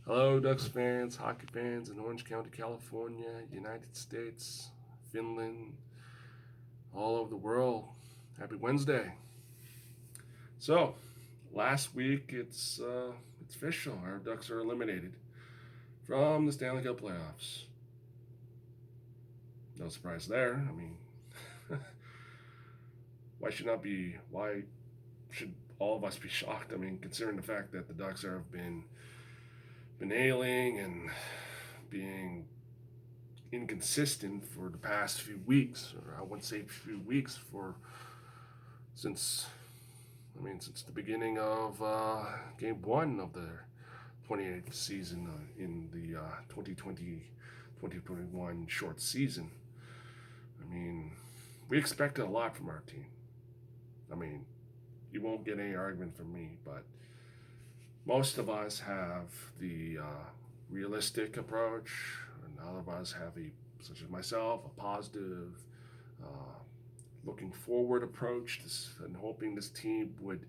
Hello, Ducks fans, hockey fans in Orange County, California, United States, Finland, all over the world. Happy Wednesday. So, last week it's official. Our Ducks are eliminated from the Stanley Cup playoffs. No surprise there. I mean, why should all of us be shocked? I mean, considering the fact that the Ducks have been ailing and being inconsistent for the past few weeks, or I wouldn't say few weeks, since since the beginning of Game One of the 28th season in the 2020-2021 short season. I mean, we expected a lot from our team. I mean, you won't get any argument from me, but most of us have the realistic approach, and other of us have such as myself, a positive, uh, looking forward approach, and hoping this team would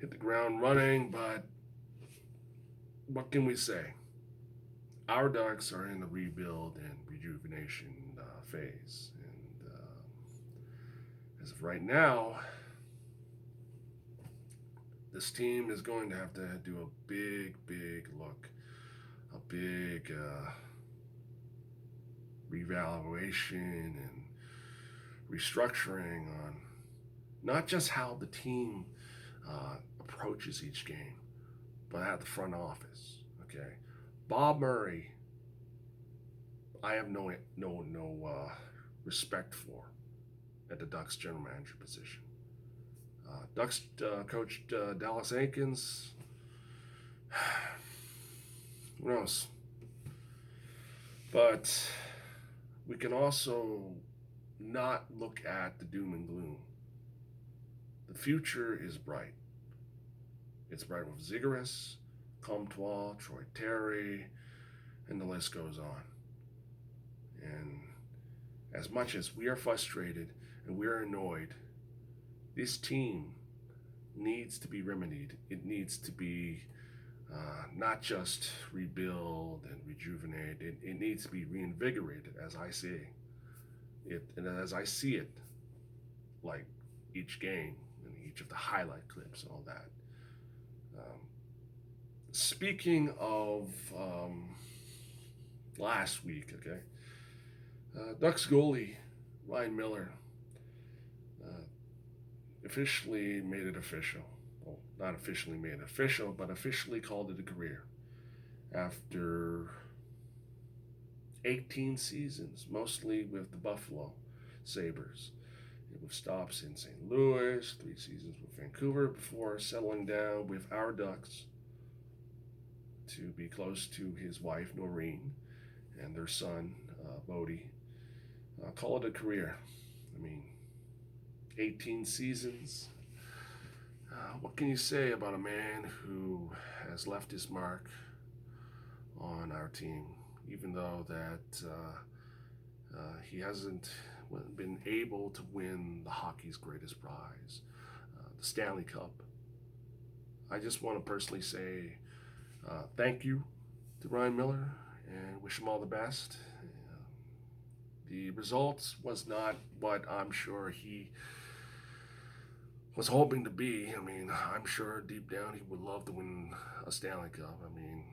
hit the ground running. But what can we say? Our Ducks are in the rebuild and rejuvenation phase, and as of right now, this team is going to have to do a big look, a big revaluation and restructuring on not just how the team approaches each game, but at the front office. Okay, Bob Murray, I have no respect for at the Ducks general manager position. Ducks coach Dallas Aikens. Who knows? But we can also not look at the doom and gloom. The future is bright. It's bright with Zigguris, Comtois, Troy Terry, and the list goes on. And as much as we are frustrated and we are annoyed, this team needs to be remedied. It needs to be not just rebuild and rejuvenate. It needs to be reinvigorated, as I say it, and as I see it, like each game and each of the highlight clips and all that. Um, Speaking of last week, okay, Ducks goalie Ryan Miller uh, officially made it official. Well, not officially made it official, but officially called it a career after 18 seasons, mostly with the Buffalo Sabres, with stops in St. Louis, 3 seasons with Vancouver before settling down with our Ducks to be close to his wife Noreen and their son Bodie. Call it a career. I mean, 18 seasons. What can you say about a man who has left his mark on our team, even though that he hasn't been able to win the hockey's greatest prize, the Stanley Cup? I just want to personally say thank you to Ryan Miller and wish him all the best. The results was not what I'm sure he was hoping to be. I mean, I'm sure deep down he would love to win a Stanley Cup. I mean,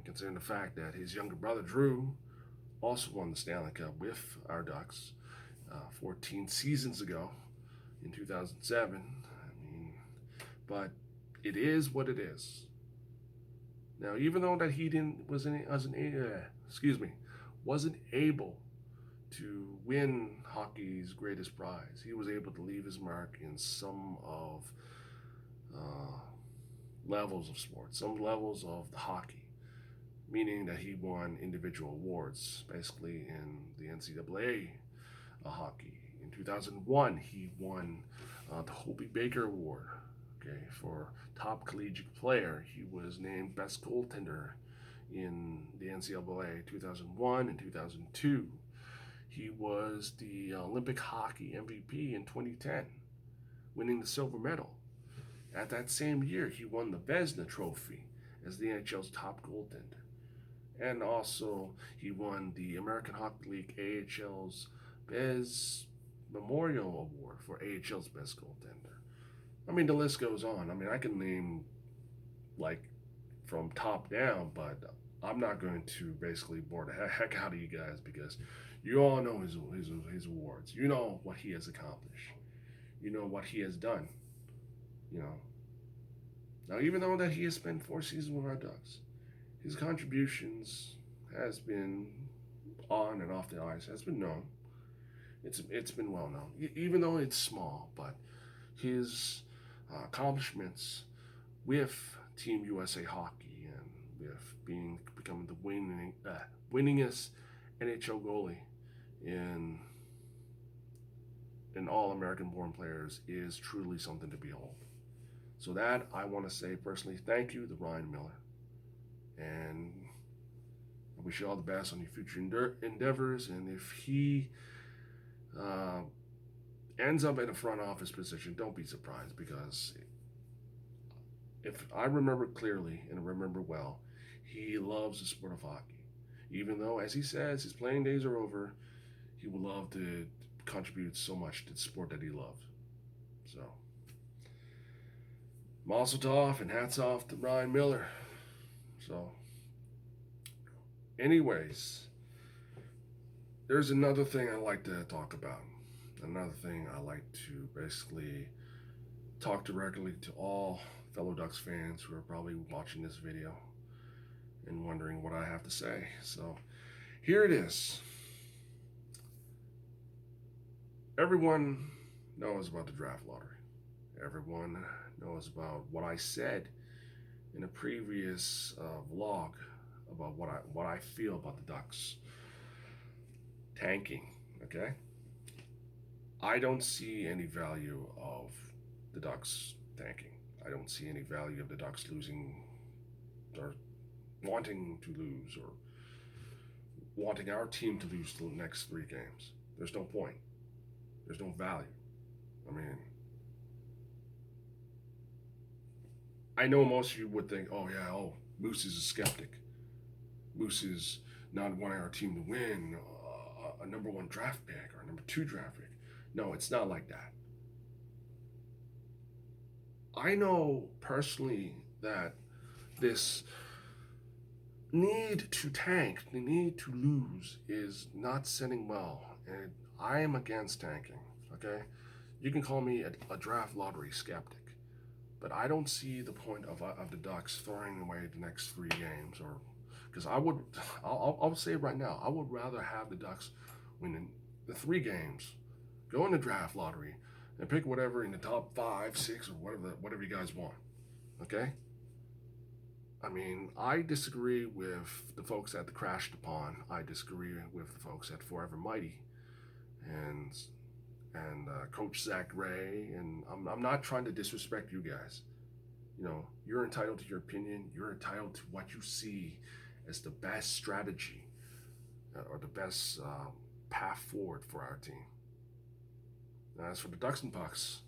considering the fact that his younger brother Drew also won the Stanley Cup with our Ducks 14 seasons ago in 2007. I mean, but it is what it is. Now, even though that he wasn't able to win hockey's greatest prize, he was able to leave his mark in some of levels of sports, some levels of the hockey, meaning that he won individual awards, basically in the NCAA hockey. In 2001, he won the Hobie Baker Award. Okay, for top collegiate player, he was named best goaltender in the NCAA 2001 and 2002. He was the Olympic hockey MVP in 2010, winning the silver medal. At that same year, he won the Vezina Trophy as the NHL's top goaltender. And also, he won the American Hockey League AHL's Bez Memorial Award for AHL's best goaltender. I mean, the list goes on. I mean, I can name like from top down, but I'm not going to basically bore the heck out of you guys because you all know his awards. You know what he has accomplished. You know what he has done. You know. Now, even though that he has spent 4 seasons with our Ducks, his contributions has been on and off the ice has been known. It's been well known, even though it's small. But his accomplishments with Team USA Hockey and with becoming the winningest NHL goalie in all American born players is truly something to behold. So that I want to say personally, thank you to Ryan Miller, and I wish you all the best on your future endeavors. And if he ends up in a front office position, don't be surprised, because if I remember clearly and I remember well, he loves the sport of hockey. Even though, as he says, his playing days are over, he would love to contribute so much to the sport that he loved. So, mazel tov and hats off to Ryan Miller. So, anyways, there's another thing I like to talk about. Another thing I like to basically talk directly to all fellow Ducks fans who are probably watching this video and wondering what I have to say. So, here it is. Everyone knows about the draft lottery. Everyone knows about what I said in a previous vlog about what I feel about the Ducks tanking. Okay, I don't see any value of the Ducks tanking. I don't see any value of the Ducks losing or wanting to lose or wanting our team to lose the next 3 games. There's no point. There's no value. I mean, I know most of you would think, Moose is a skeptic. Moose is not wanting our team to win a number 1 draft pick or a number 2 draft pick. No, it's not like that. I know personally that this need to tank, the need to lose, is not sitting well, and I am against tanking. Okay, you can call me a draft lottery skeptic, but I don't see the point of the Ducks throwing away the next 3 games, or because I'll say it right now, I would rather have the Ducks win the 3 games, go in the draft lottery, and pick whatever in the top 5, 6, or whatever you guys want. Okay. I mean, I disagree with the folks at the Crashed Upon. I disagree with the folks at Forever Mighty, and Coach Zach Ray. And I'm not trying to disrespect you guys. You know, you're entitled to your opinion. You're entitled to what you see as the best strategy or the best path forward for our team. Now, as for the Ducks and Pucks,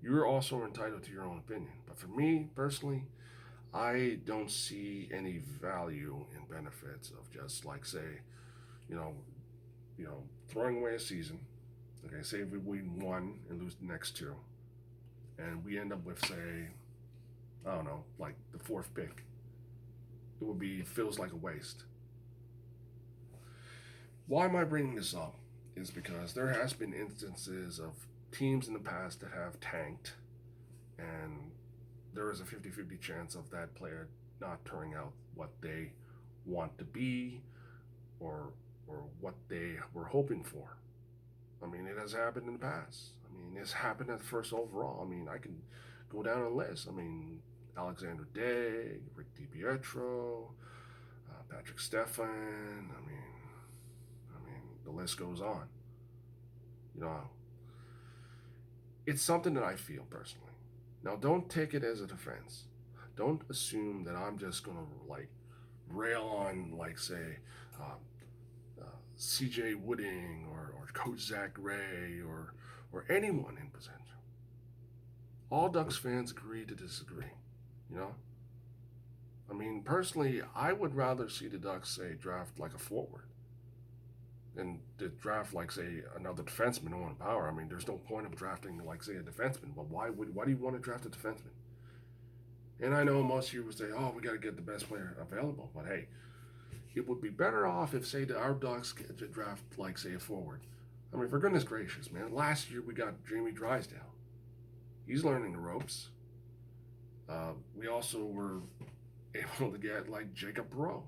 you're also entitled to your own opinion. But for me personally, I don't see any value and benefits of just like say, throwing away a season. Okay, say we win 1 and lose the next 2, and we end up with, say, I don't know, like the 4th pick. It feels like a waste. Why am I bringing this up? Is because there has been instances of teams in the past that have tanked, and there is a 50-50 chance of that player not turning out what they want to be or what they were hoping for. I mean, it has happened in the past. I mean, it's happened at the first overall. I mean, I can go down a list. I mean, Alexander Day, Rick DiPietro, Patrick Stefan. I mean, the list goes on. You know, it's something that I feel personally. Now, don't take it as a defense. Don't assume that I'm just gonna rail on, say, C.J. Wooding or Coach Zach Ray or anyone in potential. All Ducks fans agree to disagree. You know, I mean, personally, I would rather see the Ducks, say, draft like a forward than to draft like, say, another defenseman on power. I mean, there's no point of drafting like, say, a defenseman. But why do you want to draft a defenseman? And I know most of you would say, "Oh, we got to get the best player available." But hey, it would be better off if, say, our Ducks get to draft like, say, a forward. I mean, for goodness gracious, man! Last year we got Jamie Drysdale. He's learning the ropes. We also were able to get like Jacob Perreault.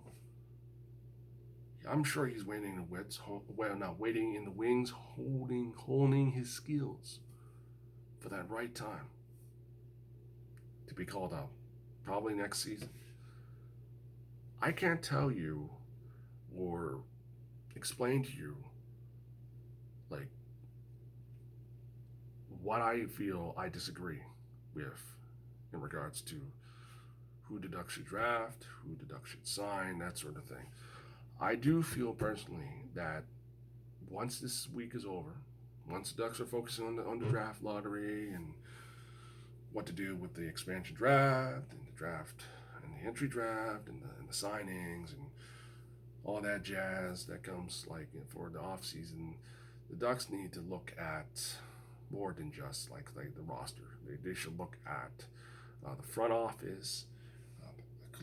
I'm sure he's waiting in the wits, well, not waiting in the wings, holding his skills for that right time to be called up, probably next season. I can't tell you or explain to you like what I feel I disagree with in regards to who the Ducks should draft, who the Ducks should sign, that sort of thing. I do feel personally that once this week is over, once the Ducks are focusing on the draft lottery and what to do with the expansion draft and the draft and the entry draft and the signings and all that jazz that comes like for the off season, the Ducks need to look at more than just like the roster. They should look at the front office,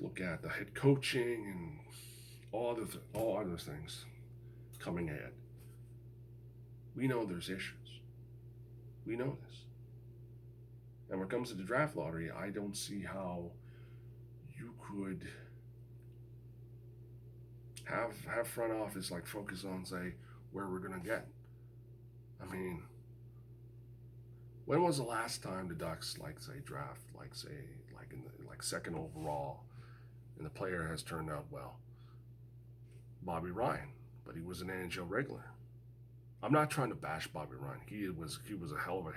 look at the head coaching and all other things coming ahead. We know there's issues. We know this. And when it comes to the draft lottery, I don't see how you could have front office like focus on, say, where we're gonna get. I mean, when was the last time the Ducks like say draft like say like in the like second overall and the player has turned out well? Bobby Ryan, but he was an NHL regular. I'm not trying to bash Bobby Ryan. He was a hell of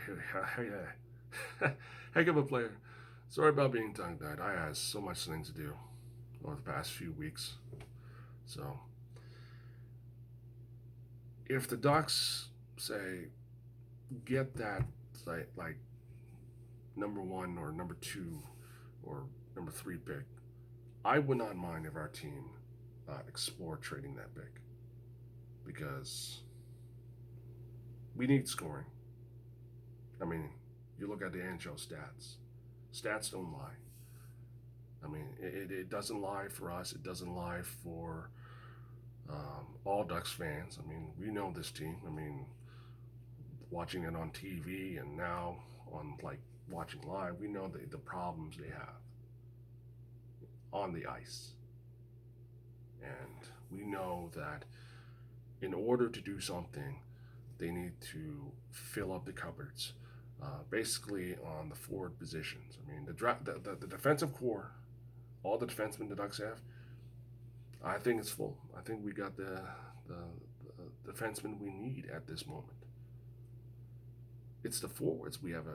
a heck of a player. Sorry about being tongue-tied. I had so much things to do over the past few weeks. So if the Ducks say get that like number 1 or number 2 or number 3 pick, I would not mind if our team explore trading that pick because we need scoring. I mean, you look at the NHL stats. Stats don't lie. I mean, it doesn't lie for us. It doesn't lie for all Ducks fans. I mean, we know this team. I mean, watching it on TV and now on like watching live, we know the problems they have on the ice. And we know that in order to do something, they need to fill up the cupboards, basically on the forward positions. I mean, the defensive core, all the defensemen the Ducks have, I think it's full. I think we got the defensemen we need at this moment. It's the forwards we have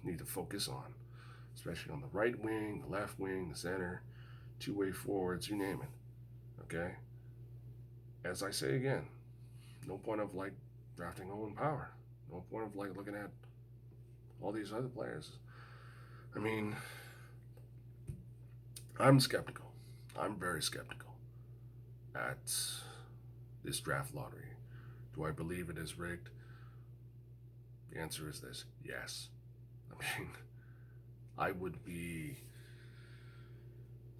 need to focus on, especially on the right wing, the left wing, the center, two-way forwards, you name it. Okay? As I say again, no point of like drafting Owen Power. No point of like looking at all these other players. I mean, I'm skeptical. I'm very skeptical at this draft lottery. Do I believe it is rigged? The answer is this: yes. I mean, I would be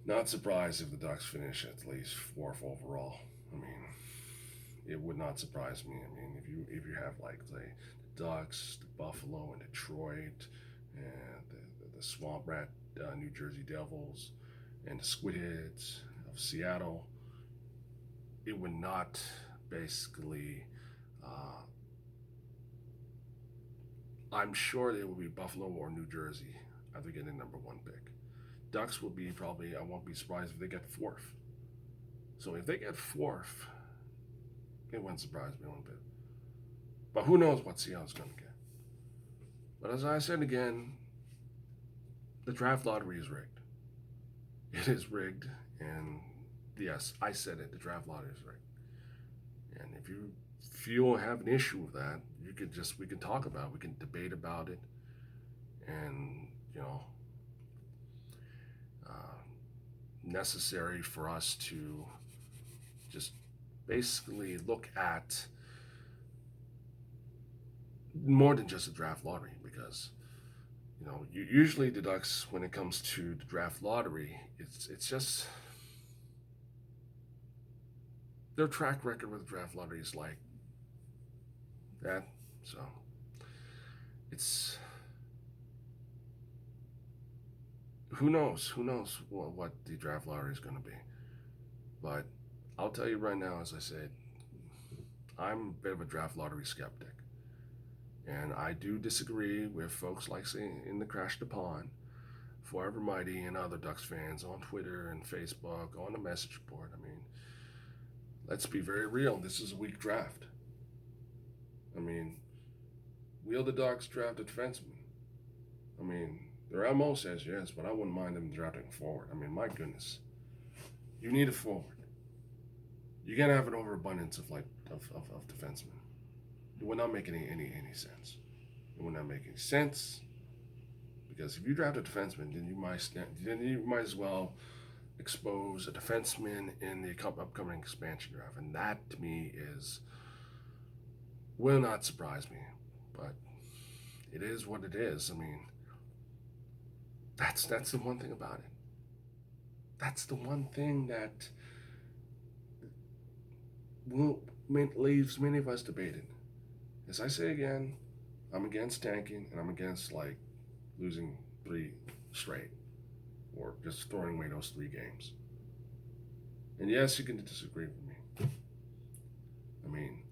not surprised if the Ducks finish at least 4th overall. I mean, it would not surprise me. I mean, if you have like the Ducks, the Buffalo, and Detroit, and the Swamp Rat New Jersey Devils, and the Squidheads of Seattle, it would not basically. I'm sure they will be Buffalo or New Jersey after getting number 1 pick. Ducks will be probably. I won't be surprised if they get 4th. So if they get 4th, it wouldn't surprise me one bit. But who knows what Seattle's going to get. But as I said again, the draft lottery is rigged. It is rigged, and yes, I said it, the draft lottery is rigged. And if you feel have an issue with that, we can talk about it, we can debate about it, and necessary for us to just basically look at more than just the draft lottery, because usually the Ducks, when it comes to the draft lottery, it's just their track record with the draft lottery is like that. So it's who knows what the draft lottery is going to be. But I'll tell you right now, as I said, I'm a bit of a draft lottery skeptic. And I do disagree with folks like, say, in the Crash the Pond, Forever Mighty, and other Ducks fans on Twitter and Facebook, on the message board. I mean, let's be very real. This is a weak draft. I mean, will the Ducks draft a defenseman? I mean, their MO says yes, but I wouldn't mind them drafting a forward. I mean, my goodness. You need a forward. You can't have an overabundance of defensemen. It would not make any sense. It would not make any sense, because if you draft a defenseman, then you might as well expose a defenseman in the upcoming expansion draft, and that to me will not surprise me. But it is what it is. I mean, that's the one thing about it. That's the one thing that leaves many of us debated. As I say again, I'm against tanking, and I'm against losing 3 straight, or just throwing away those 3 games. And yes, you can disagree with me. I mean,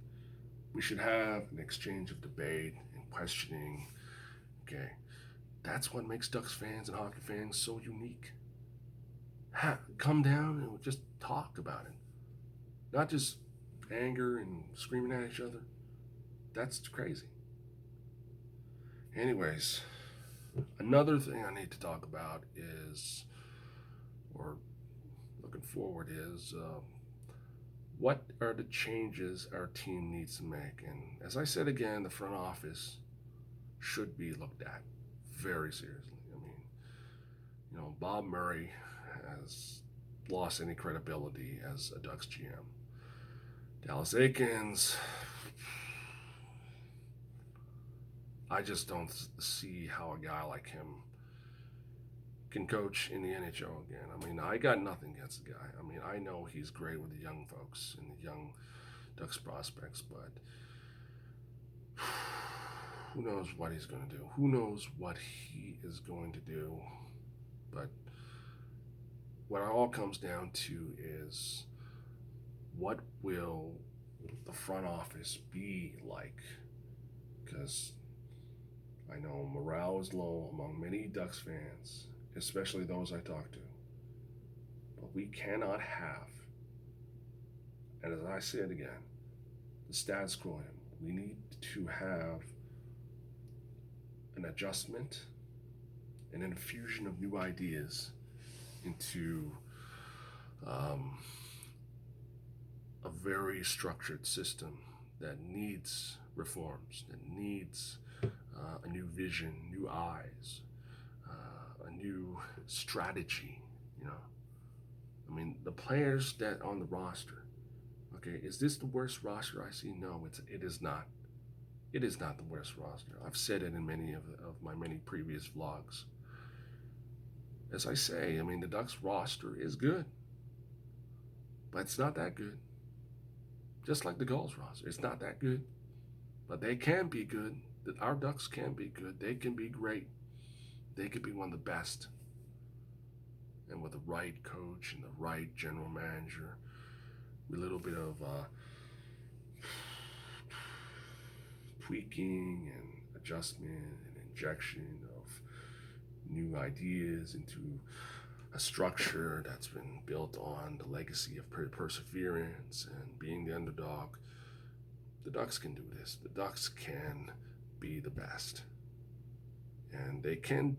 we should have an exchange of debate and questioning. Okay, that's what makes Ducks fans and hockey fans so unique. Come down and just talk about it, not just anger and screaming at each other. That's crazy. Anyways, another thing I need to talk about is, or looking forward is, what are the changes our team needs to make? And as I said again, the front office should be looked at very seriously. I mean, Bob Murray has lost any credibility as a Ducks GM. Dallas Eakins, I just don't see how a guy like him can coach in the NHL again. I mean, I got nothing against the guy. I mean, I know he's great with the young folks and the young Ducks prospects, but who knows what he's going to do? Who knows what he is going to do? But what it all comes down to is, what will the front office be like? Because I know morale is low among many Ducks fans, especially those I talk to. But we cannot have, and as I said again, the status quo. We need to have an adjustment and an infusion of new ideas into a very structured system that needs reforms, that needs a new vision, new eyes, a new strategy. I mean, the players that on the roster. Okay, is this the worst roster I see? No, it is not. It is not the worst roster. I've said it in many of my many previous vlogs. As I say, I mean, the Ducks roster is good, but it's not that good. Just like the Gulls roster, it's not that good, but they can be good. Our Ducks can be good. They can be great. They could be one of the best. And with the right coach and the right general manager, with a little bit of tweaking and adjustment and injection of new ideas into a structure that's been built on the legacy of perseverance and being the underdog, the Ducks can do this. The Ducks can be the best. And they can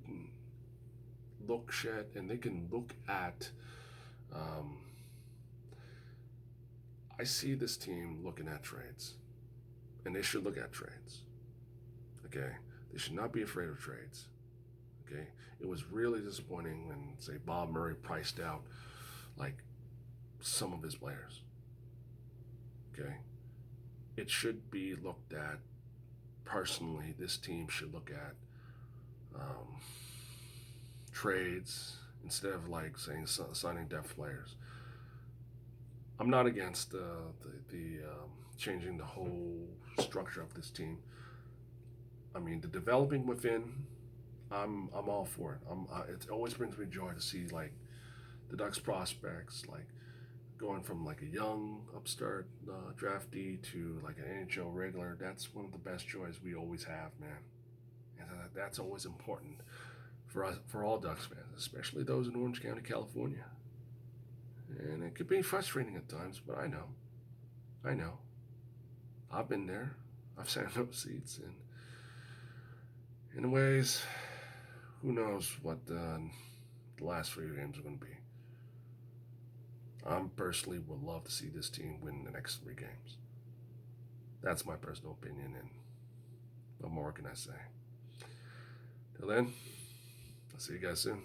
look at I see this team looking at trades, and they should look at trades. Okay, they should not be afraid of trades. Okay, it was really disappointing when, say, Bob Murray priced out like some of his players. Okay? It should be looked at personally. This team should look at trades instead of like saying signing depth players. I'm not against the changing the whole structure of this team. I mean, the developing within, I'm all for it. It always brings me joy to see like the Ducks prospects like going from like a young upstart draftee to like an NHL regular. That's one of the best joys we always have, man. And that's always important for us, for all Ducks fans, especially those in Orange County, California. And it could be frustrating at times, but I know. I've been there. I've sat in those seats, and in ways, who knows what the last 3 games are going to be. I personally would love to see this team win the next 3 games. That's my personal opinion, and what more can I say? Till then, I'll see you guys soon.